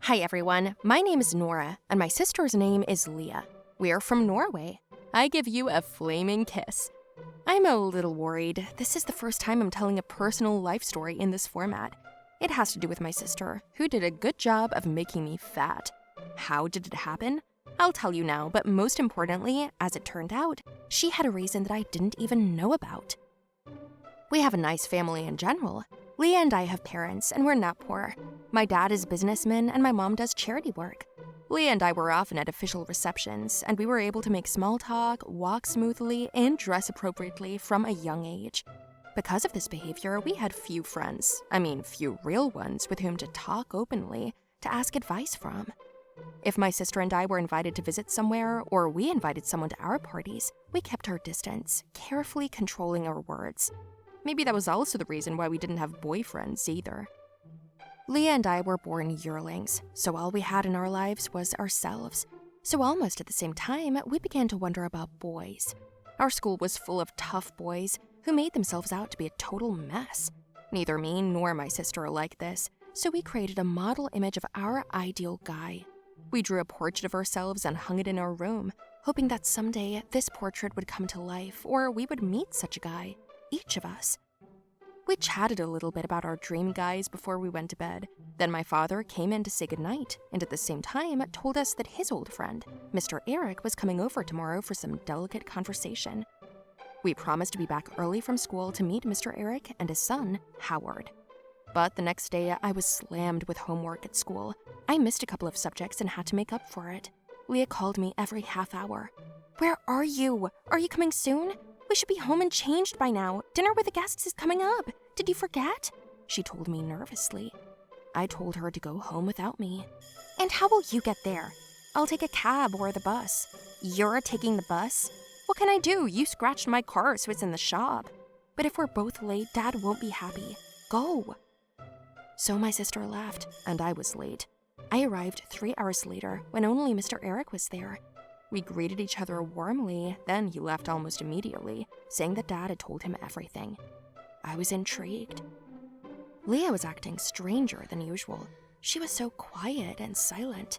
Hi everyone, my name is Nora, and my sister's name is Leah. We're from Norway. I give you a flaming kiss. I'm a little worried. This is the first time I'm telling a personal life story in this format. It has to do with my sister, who did a good job of making me fat. How did it happen? I'll tell you now, but most importantly, as it turned out, she had a reason that I didn't even know about. We have a nice family in general. Leah and I have parents, and we're not poor. My dad is a businessman, and my mom does charity work. Leah and I were often at official receptions, and we were able to make small talk, walk smoothly, and dress appropriately from a young age. Because of this behavior, we had few friends. Few real ones with whom to talk openly, to ask advice from. If my sister and I were invited to visit somewhere, or we invited someone to our parties, we kept our distance, carefully controlling our words. Maybe that was also the reason why we didn't have boyfriends either. Leah and I were born yearlings, so all we had in our lives was ourselves. So almost at the same time, we began to wonder about boys. Our school was full of tough boys who made themselves out to be a total mess. Neither me nor my sister are like this, so we created a model image of our ideal guy. We drew a portrait of ourselves and hung it in our room, hoping that someday this portrait would come to life or we would meet such a guy. Each of us. We chatted a little bit about our dream guys before we went to bed. Then my father came in to say goodnight, and at the same time told us that his old friend, Mr. Eric, was coming over tomorrow for some delicate conversation. We promised to be back early from school to meet Mr. Eric and his son, Howard. But the next day, I was slammed with homework at school. I missed a couple of subjects and had to make up for it. Leah called me every half hour. "Where are you? Are you coming soon? We should be home and changed by now. Dinner with the guests is coming up. Did you forget?" she told me nervously. I told her to go home without me. "And how will you get there?" "I'll take a cab or the bus." "You're taking the bus?" "What can I do? You scratched my car, so it's in the shop." "But if we're both late, Dad won't be happy. Go." So my sister left, and I was late. I arrived 3 hours later when only Mr. Eric was there. We greeted each other warmly, then he left almost immediately, saying that Dad had told him everything. I was intrigued. Leah was acting stranger than usual. She was so quiet and silent.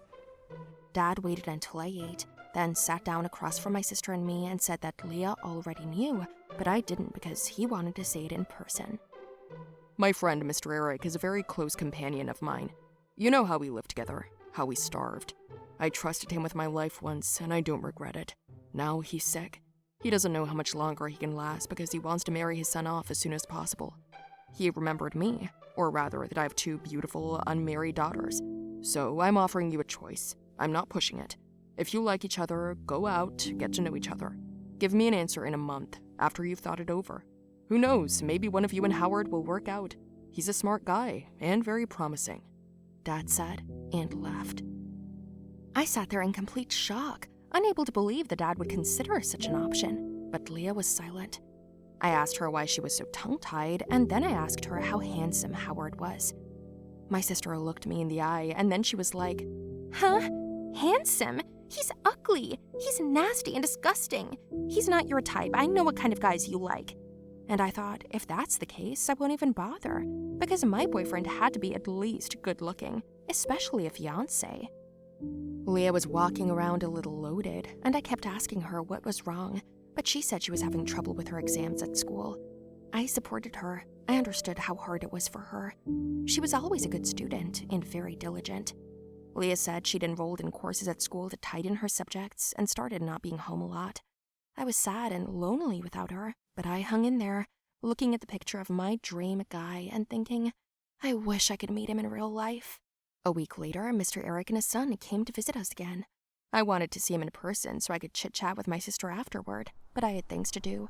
Dad waited until I ate, then sat down across from my sister and me and said that Leah already knew, but I didn't because he wanted to say it in person. "My friend, Mr. Eric, is a very close companion of mine. You know how we lived together, how we starved. I trusted him with my life once, and I don't regret it. Now he's sick. He doesn't know how much longer he can last because he wants to marry his son off as soon as possible. He remembered me, or rather that I have 2 beautiful, unmarried daughters. So I'm offering you a choice. I'm not pushing it. If you like each other, go out, get to know each other. Give me an answer in a month, after you've thought it over. Who knows, maybe one of you and Howard will work out. He's a smart guy, and very promising," Dad said, and left. I sat there in complete shock, unable to believe that Dad would consider such an option, but Leah was silent. I asked her why she was so tongue-tied, and then I asked her how handsome Howard was. My sister looked me in the eye, and then she was like, "Huh? Handsome? He's ugly. He's nasty and disgusting. He's not your type. I know what kind of guys you like." And I thought, if that's the case, I won't even bother, because my boyfriend had to be at least good-looking, especially a fiancé. Leah was walking around a little loaded, and I kept asking her what was wrong, but she said she was having trouble with her exams at school. I supported her. I understood how hard it was for her. She was always a good student and very diligent. Leah said she'd enrolled in courses at school to tighten her subjects and started not being home a lot. I was sad and lonely without her, but I hung in there, looking at the picture of my dream guy and thinking, I wish I could meet him in real life. A week later, Mr. Eric and his son came to visit us again. I wanted to see him in person so I could chit-chat with my sister afterward, but I had things to do.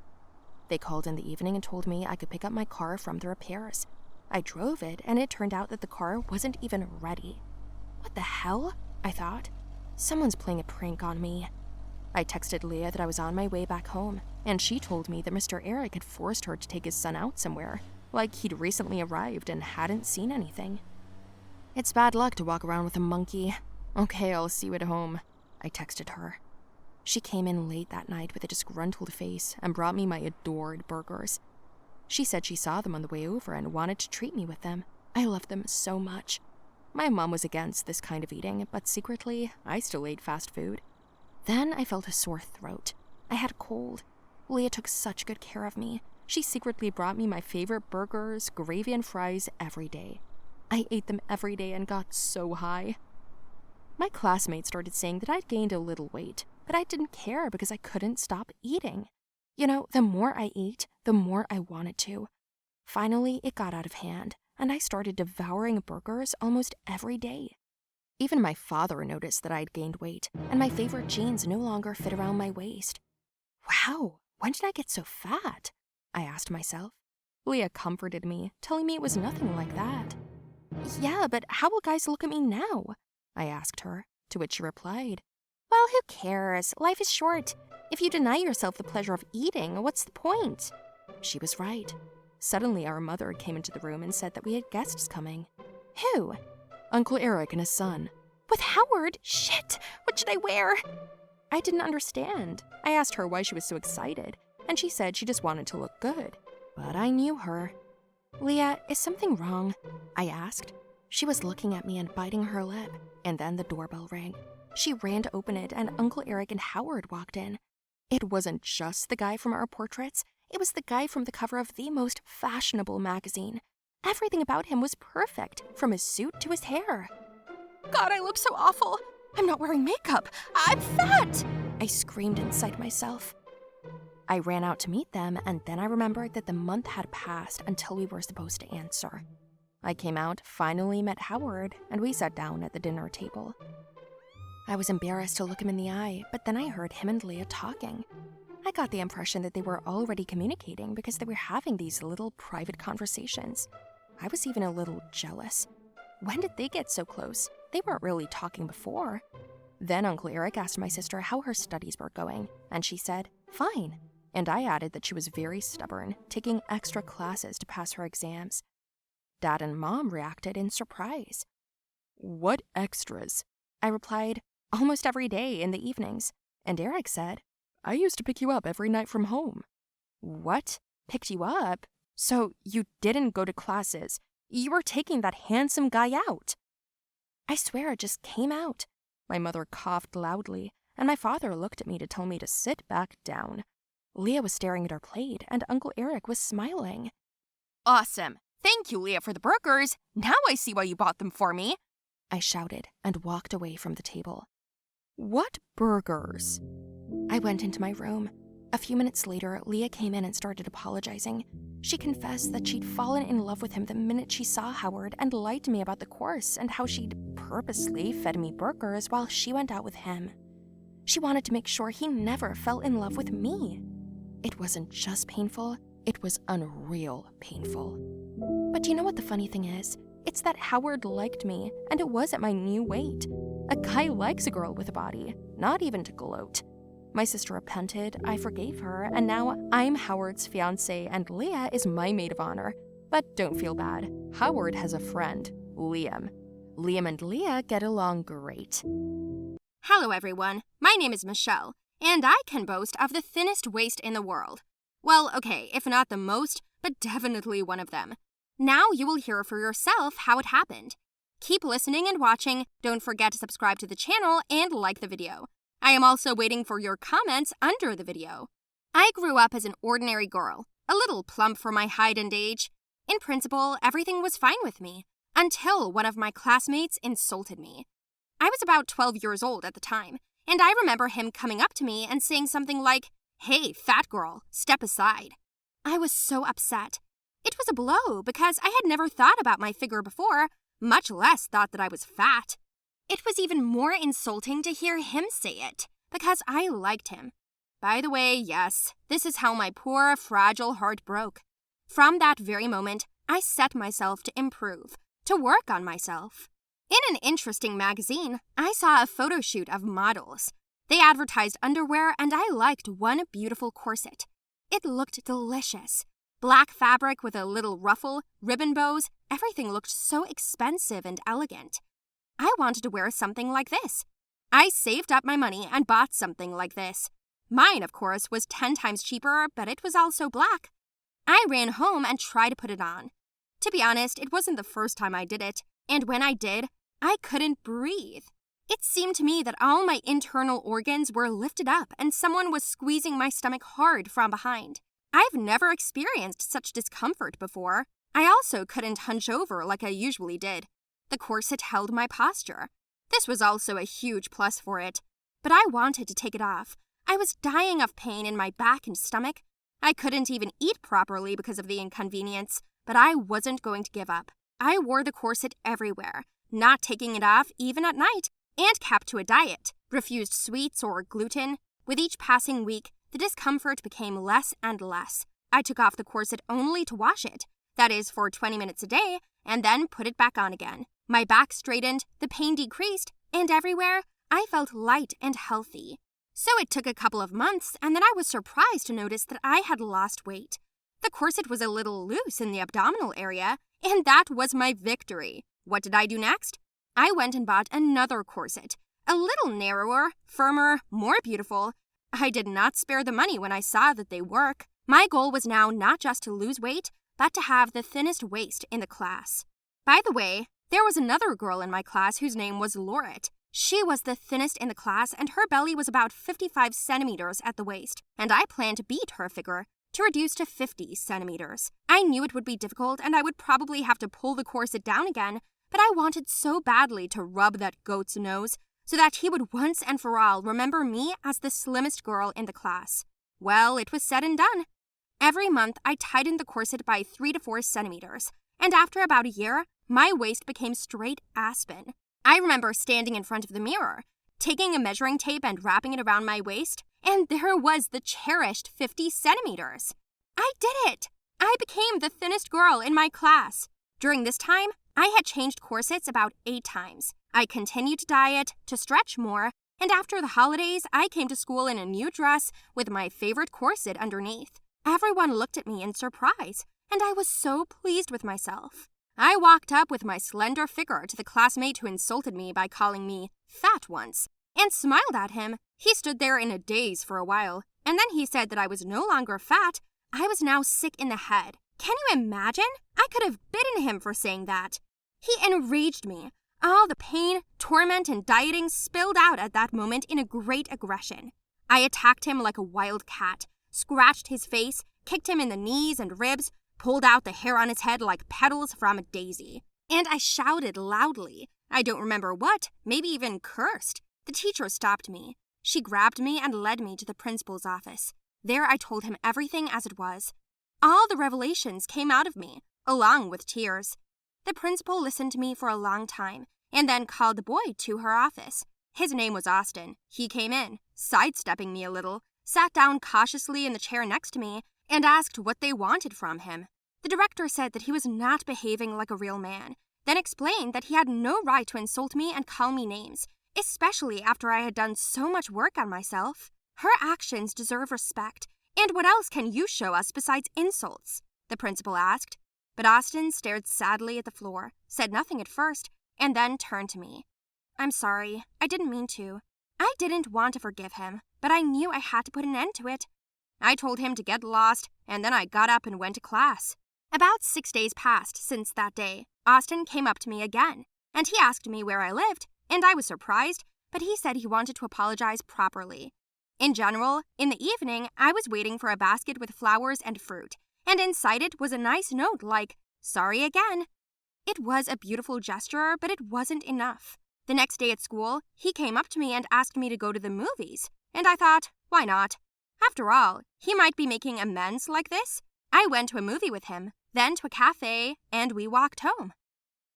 They called in the evening and told me I could pick up my car from the repairs. I drove it, and it turned out that the car wasn't even ready. What the hell? I thought. Someone's playing a prank on me. I texted Leah that I was on my way back home, and she told me that Mr. Eric had forced her to take his son out somewhere, like he'd recently arrived and hadn't seen anything. "It's bad luck to walk around with a monkey. Okay, I'll see you at home," I texted her. She came in late that night with a disgruntled face and brought me my adored burgers. She said she saw them on the way over and wanted to treat me with them. I loved them so much. My mom was against this kind of eating, but secretly, I still ate fast food. Then I felt a sore throat. I had a cold. Leah took such good care of me. She secretly brought me my favorite burgers, gravy, and fries every day. I ate them every day and got so high. My classmates started saying that I'd gained a little weight, but I didn't care because I couldn't stop eating. You know, the more I ate, the more I wanted to. Finally, it got out of hand, and I started devouring burgers almost every day. Even my father noticed that I'd gained weight, and my favorite jeans no longer fit around my waist. Wow, when did I get so fat? I asked myself. Leah comforted me, telling me it was nothing like that. Yeah, but how will guys look at me now? I asked her, to which she replied, Well, who cares? Life is short. If you deny yourself the pleasure of eating, what's the point? She was right. Suddenly, our mother came into the room and said that we had guests coming. Who? Uncle Eric and his son. With Howard? Shit! What should I wear? I didn't understand. I asked her why she was so excited, and she said she just wanted to look good. But I knew her. Leah, is something wrong? I asked. She was looking at me and biting her lip, and then the doorbell rang. She ran to open it, and Uncle Eric and Howard walked in. It wasn't just the guy from our portraits. It was the guy from the cover of the most fashionable magazine. Everything about him was perfect, from his suit to his hair. God, I look so awful. I'm not wearing makeup. I'm fat! I screamed inside myself. I ran out to meet them, and then I remembered that the month had passed until we were supposed to answer. I came out, finally met Howard, and we sat down at the dinner table. I was embarrassed to look him in the eye, but then I heard him and Leah talking. I got the impression that they were already communicating because they were having these little private conversations. I was even a little jealous. When did they get so close? They weren't really talking before. Then Uncle Eric asked my sister how her studies were going, and she said, fine. And I added that she was very stubborn, taking extra classes to pass her exams. Dad and Mom reacted in surprise. What extras? I replied, almost every day in the evenings. And Eric said, I used to pick you up every night from home. What? Picked you up? So you didn't go to classes. You were taking that handsome guy out. I swear it just came out. My mother coughed loudly, and my father looked at me to tell me to sit back down. Leah was staring at her plate, and Uncle Eric was smiling. Awesome. Thank you, Leah, for the burgers. Now I see why you bought them for me. I shouted and walked away from the table. What burgers? I went into my room. A few minutes later, Leah came in and started apologizing. She confessed that she'd fallen in love with him the minute she saw Howard and lied to me about the course and how she'd purposely fed me burgers while she went out with him. She wanted to make sure he never fell in love with me. It wasn't just painful, it was unreal painful. But do you know what the funny thing is? It's that Howard liked me, and it was at my new weight. A guy likes a girl with a body, not even to gloat. My sister repented, I forgave her, and now I'm Howard's fiancé and Leah is my maid of honor. But don't feel bad. Howard has a friend, Liam. Liam and Leah get along great. Hello everyone, my name is Michelle, and I can boast of the thinnest waist in the world. Well, okay, if not the most, but definitely one of them. Now you will hear for yourself how it happened. Keep listening and watching, don't forget to subscribe to the channel and like the video. I am also waiting for your comments under the video. I grew up as an ordinary girl, a little plump for my height and age. In principle, everything was fine with me, until one of my classmates insulted me. I was about 12 years old at the time, and I remember him coming up to me and saying something like, "Hey, fat girl, step aside." I was so upset. It was a blow because I had never thought about my figure before, much less thought that I was fat. It was even more insulting to hear him say it, because I liked him. By the way, yes, this is how my poor, fragile heart broke. From that very moment, I set myself to improve, to work on myself. In an interesting magazine, I saw a photo shoot of models. They advertised underwear, and I liked one beautiful corset. It looked delicious. Black fabric with a little ruffle, ribbon bows, everything looked so expensive and elegant. I wanted to wear something like this. I saved up my money and bought something like this. Mine, of course, was 10 times cheaper, but it was also black. I ran home and tried to put it on. To be honest, it wasn't the first time I did it, and when I did, I couldn't breathe. It seemed to me that all my internal organs were lifted up and someone was squeezing my stomach hard from behind. I've never experienced such discomfort before. I also couldn't hunch over like I usually did. The corset held my posture. This was also a huge plus for it. But I wanted to take it off. I was dying of pain in my back and stomach. I couldn't even eat properly because of the inconvenience, but I wasn't going to give up. I wore the corset everywhere, not taking it off even at night, and kept to a diet, refused sweets or gluten. With each passing week, the discomfort became less and less. I took off the corset only to wash it, that is for 20 minutes a day, and then put it back on again. My back straightened, the pain decreased, and everywhere, I felt light and healthy. So it took a couple of months, and then I was surprised to notice that I had lost weight. The corset was a little loose in the abdominal area, and that was my victory. What did I do next? I went and bought another corset, a little narrower, firmer, more beautiful. I did not spare the money when I saw that they work. My goal was now not just to lose weight, but to have the thinnest waist in the class. By the way, there was another girl in my class whose name was Lauret. She was the thinnest in the class, and her belly was about 55 centimeters at the waist, and I planned to beat her figure, to reduce to 50 centimeters. I knew it would be difficult, and I would probably have to pull the corset down again, but I wanted so badly to rub that goat's nose so that he would once and for all remember me as the slimmest girl in the class. Well, it was said and done. Every month, I tightened the corset by 3 to 4 centimeters, and after about a year, my waist became straight aspen. I remember standing in front of the mirror, taking a measuring tape and wrapping it around my waist, and there was the cherished 50 centimeters. I did it! I became the thinnest girl in my class. During this time, I had changed corsets about 8 times. I continued to diet, to stretch more, and after the holidays, I came to school in a new dress with my favorite corset underneath. Everyone looked at me in surprise, and I was so pleased with myself. I walked up with my slender figure to the classmate who insulted me by calling me fat once, and smiled at him. He stood there in a daze for a while, and then he said that I was no longer fat, I was now sick in the head. Can you imagine? I could have bitten him for saying that. He enraged me. All the pain, torment, and dieting spilled out at that moment in a great aggression. I attacked him like a wild cat, scratched his face, kicked him in the knees and ribs, pulled out the hair on his head like petals from a daisy. And I shouted loudly. I don't remember what, maybe even cursed. The teacher stopped me. She grabbed me and led me to the principal's office. There I told him everything as it was. All the revelations came out of me, along with tears. The principal listened to me for a long time, and then called the boy to her office. His name was Austin. He came in, sidestepping me a little, sat down cautiously in the chair next to me, and asked what they wanted from him. The director said that he was not behaving like a real man, then explained that he had no right to insult me and call me names, especially after I had done so much work on myself. Her actions deserve respect, and what else can you show us besides insults? The principal asked. But Austin stared sadly at the floor, said nothing at first, and then turned to me. I'm sorry, I didn't mean to. I didn't want to forgive him, but I knew I had to put an end to it. I told him to get lost, and then I got up and went to class. About 6 days passed since that day. Austin came up to me again, and he asked me where I lived, and I was surprised, but he said he wanted to apologize properly. In general, in the evening, I was waiting for a basket with flowers and fruit, and inside it was a nice note like, "Sorry again." It was a beautiful gesture, but it wasn't enough. The next day at school, he came up to me and asked me to go to the movies, and I thought, why not? After all, he might be making amends like this. I went to a movie with him, then to a cafe, and we walked home.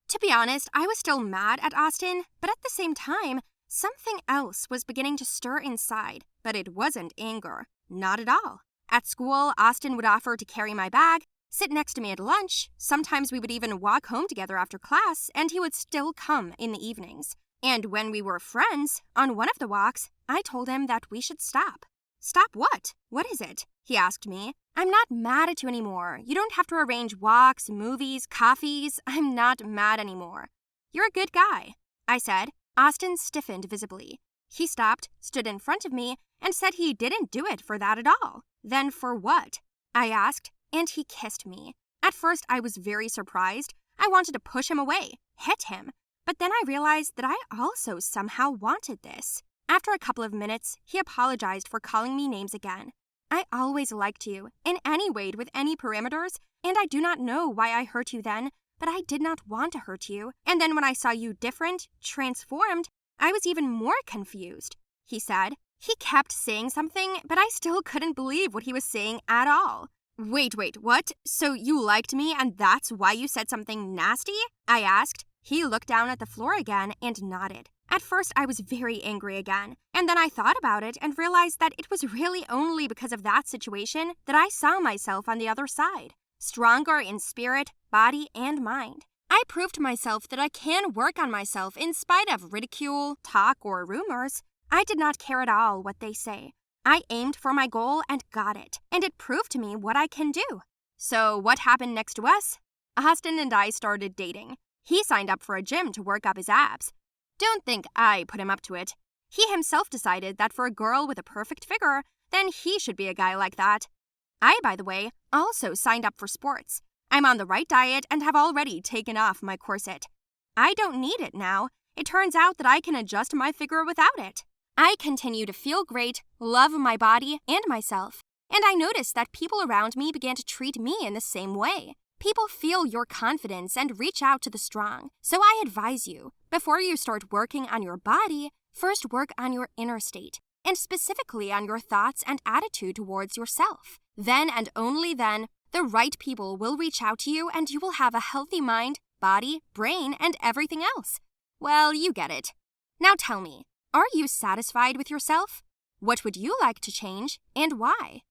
To be honest, I was still mad at Austin, but at the same time, something else was beginning to stir inside, but it wasn't anger. Not at all. At school, Austin would offer to carry my bag, sit next to me at lunch. Sometimes we would even walk home together after class, and he would still come in the evenings. And when we were friends, on one of the walks, I told him that we should stop. Stop what? What is it? He asked me. I'm not mad at you anymore. You don't have to arrange walks, movies, coffees. I'm not mad anymore. You're a good guy, I said. Austin stiffened visibly. He stopped, stood in front of me, and said he didn't do it for that at all. Then for what? I asked, and he kissed me. At first, I was very surprised. I wanted to push him away, hit him. But then I realized that I also somehow wanted this. After a couple of minutes, he apologized for calling me names again. I always liked you, in any way with any parameters, and I do not know why I hurt you then, but I did not want to hurt you. And then when I saw you different, transformed, I was even more confused, he said. He kept saying something, but I still couldn't believe what he was saying at all. Wait, what? So you liked me and that's why you said something nasty? I asked. He looked down at the floor again and nodded. At first, I was very angry again, and then I thought about it and realized that it was really only because of that situation that I saw myself on the other side, stronger in spirit, body, and mind. I proved to myself that I can work on myself in spite of ridicule, talk, or rumors. I did not care at all what they say. I aimed for my goal and got it, and it proved to me what I can do. So what happened next to us? Austin and I started dating. He signed up for a gym to work up his abs. Don't think I put him up to it. He himself decided that for a girl with a perfect figure, then he should be a guy like that. I, by the way, also signed up for sports. I'm on the right diet and have already taken off my corset. I don't need it now. It turns out that I can adjust my figure without it. I continue to feel great, love my body and myself, and I noticed that people around me began to treat me in the same way. People feel your confidence and reach out to the strong. So I advise you, before you start working on your body, first work on your inner state, and specifically on your thoughts and attitude towards yourself. Then and only then, the right people will reach out to you and you will have a healthy mind, body, brain, and everything else. Well, you get it. Now tell me, are you satisfied with yourself? What would you like to change and why?